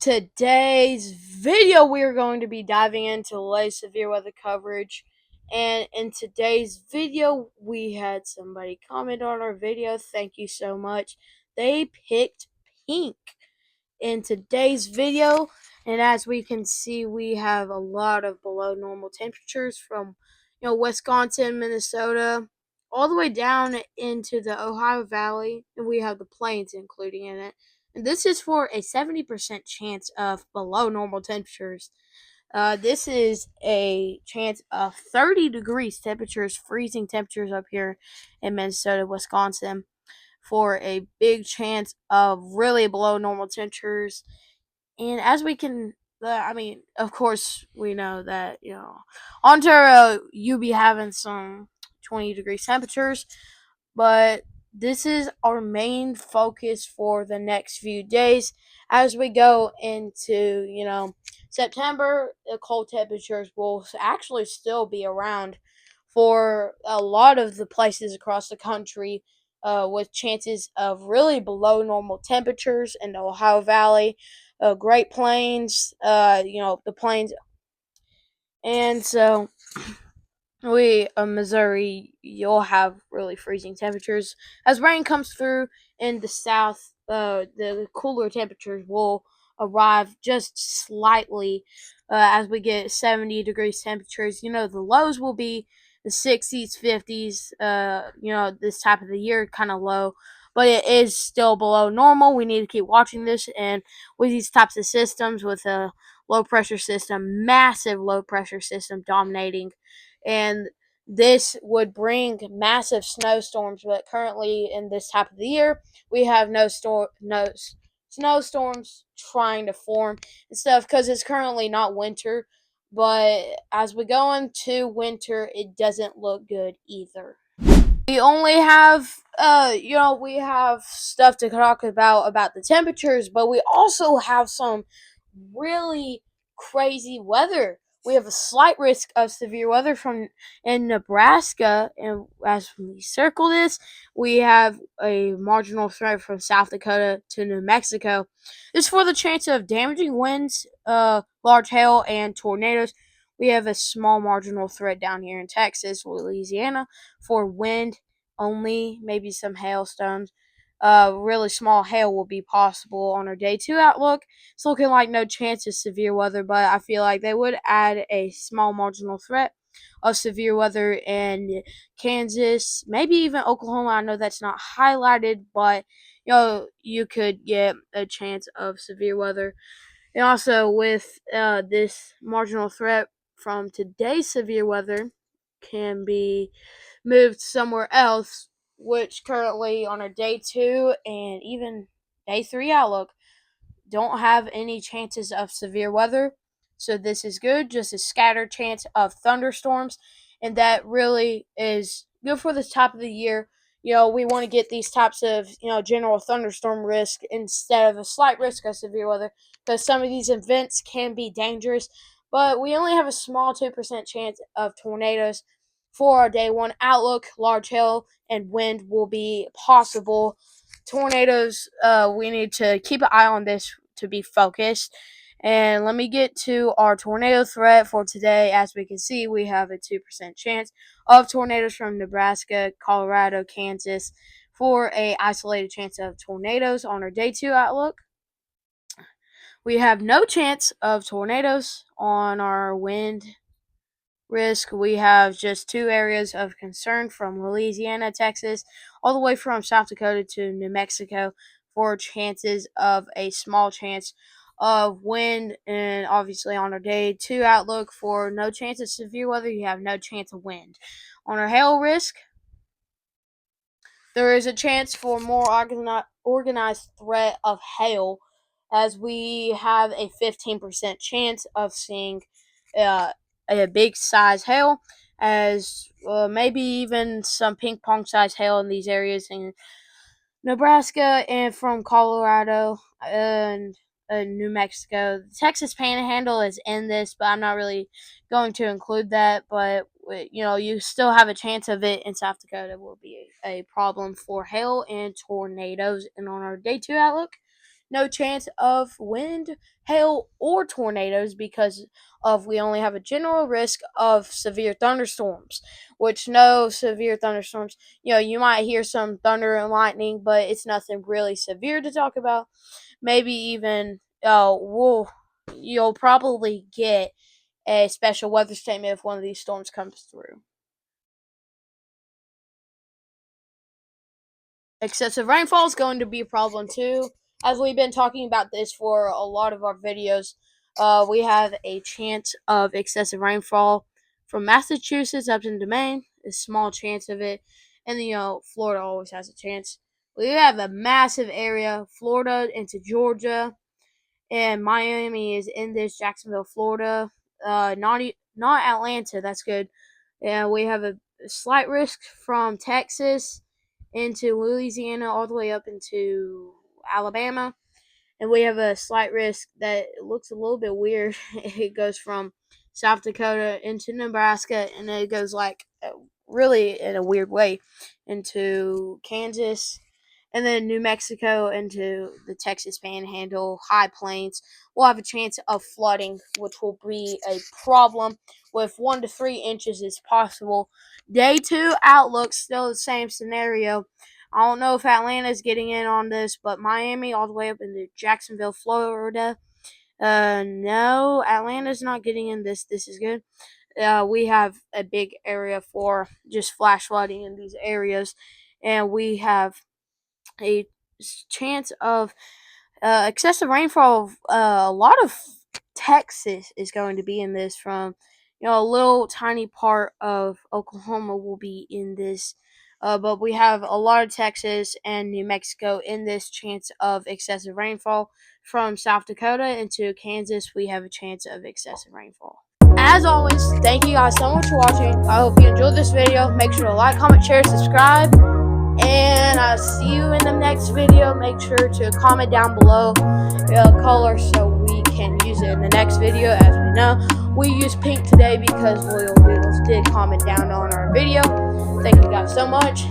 Today's video, we're going to be diving into late severe weather coverage. And in today's video, we had somebody comment on our video. Thank you so much. They picked pink in today's video. And as we can see, we have a lot of below normal temperatures from Wisconsin, Minnesota, all the way down into the Ohio Valley, and we have the plains including in it. And this is for a 70% chance of below normal temperatures. This is a chance of 30 degrees temperatures, freezing temperatures up here in Minnesota, Wisconsin, for a big chance of really below normal temperatures. And as we can, of course, we know that, Ontario, you be having some 20-degree temperatures, but this is our main focus for the next few days. As we go into, September, the cold temperatures will actually still be around for a lot of the places across the country, with chances of really below normal temperatures in the Ohio Valley, Great Plains, the plains. And so Missouri, you'll have really freezing temperatures. As rain comes through in the south, the cooler temperatures will arrive just slightly, as we get 70 degrees temperatures. The lows will be the 60s, 50s, this type of the year, kind of low. But it is still below normal. We need to keep watching this. And with these types of systems, with a low pressure system, massive low pressure system dominating, and this would bring massive snowstorms. But currently, in this type of the year, we have no snowstorms trying to form and stuff because it's currently not winter. But as we go into winter, it doesn't look good either. We only have, we have stuff to talk about the temperatures, but we also have some really crazy weather. We have a slight risk of severe weather from in Nebraska, and as we circle this, we have a marginal threat from South Dakota to New Mexico. This is for the chance of damaging winds, large hail, and tornadoes. We have a small marginal threat down here in Texas, Louisiana, for wind only, maybe some hailstones. Really small hail will be possible on our day 2 outlook. It's looking like no chance of severe weather, but I feel like they would add a small marginal threat of severe weather in Kansas, maybe even Oklahoma. I know that's not highlighted, but you could get a chance of severe weather. And also with this marginal threat from today's severe weather can be moved somewhere else, which currently on our day 2 and even day 3 outlook don't have any chances of severe weather. So this is good, just a scattered chance of thunderstorms, and that really is good for this time of the year. We want to get these types of, general thunderstorm risk instead of a slight risk of severe weather, because some of these events can be dangerous. But we only have a small 2% chance of tornadoes for our day 1 outlook. Large hail and wind will be possible. Tornadoes, we need to keep an eye on this to be focused. And let me get to our tornado threat for today. As we can see, we have a 2% chance of tornadoes from Nebraska, Colorado, Kansas, for a isolated chance of tornadoes on our day 2 outlook. We have no chance of tornadoes on our wind risk. We have just 2 areas of concern from Louisiana, Texas, all the way from South Dakota to New Mexico for chances of a small chance of wind. And obviously on our day 2 outlook, for no chance of severe weather, you have no chance of wind. On our hail risk, there is a chance for more organized threat of hail, as we have a 15% chance of seeing uh, a big size hail, as maybe even some ping pong size hail in these areas in Nebraska and from Colorado and New Mexico. The Texas Panhandle is in this, but I'm not really going to include that. But you still have a chance of it in South Dakota. Will be a problem for hail and tornadoes. And on our day 2 outlook, no chance of wind, hail, or tornadoes because of we only have a general risk of severe thunderstorms, which no severe thunderstorms, you might hear some thunder and lightning, but it's nothing really severe to talk about. Maybe even you'll probably get a special weather statement if one of these storms comes through. Excessive rainfall is going to be a problem too. As we've been talking about this for a lot of our videos, we have a chance of excessive rainfall from Massachusetts up into Maine, a small chance of it, and Florida always has a chance. We have a massive area, Florida into Georgia, and Miami is in this, Jacksonville, Florida. Not Atlanta. That's good. And we have a slight risk from Texas into Louisiana all the way up into Alabama, and we have a slight risk that looks a little bit weird. It goes from South Dakota into Nebraska, and it goes like really in a weird way into Kansas, and then New Mexico into the Texas Panhandle, High Plains. We'll have a chance of flooding, which will be a problem with 1 to 3 inches is possible. Day 2 outlook, still the same scenario. I don't know if Atlanta's getting in on this, but Miami all the way up into Jacksonville, Florida. No, Atlanta's not getting in this. This is good. We have a big area for just flash flooding in these areas, and we have a chance of excessive rainfall. A lot of Texas is going to be in this. From a little tiny part of Oklahoma will be in this, but we have a lot of Texas and New Mexico in this chance of excessive rainfall. From South Dakota into Kansas, we have a chance of excessive rainfall. As always, thank you guys so much for watching. I hope you enjoyed this video. Make sure to like, comment, share, subscribe, and I'll see you in the next video. Make sure to comment down below color so we can use it in the next video. As we know, we use pink today because Loyal Beetles did comment down on our video. Thank you guys so much.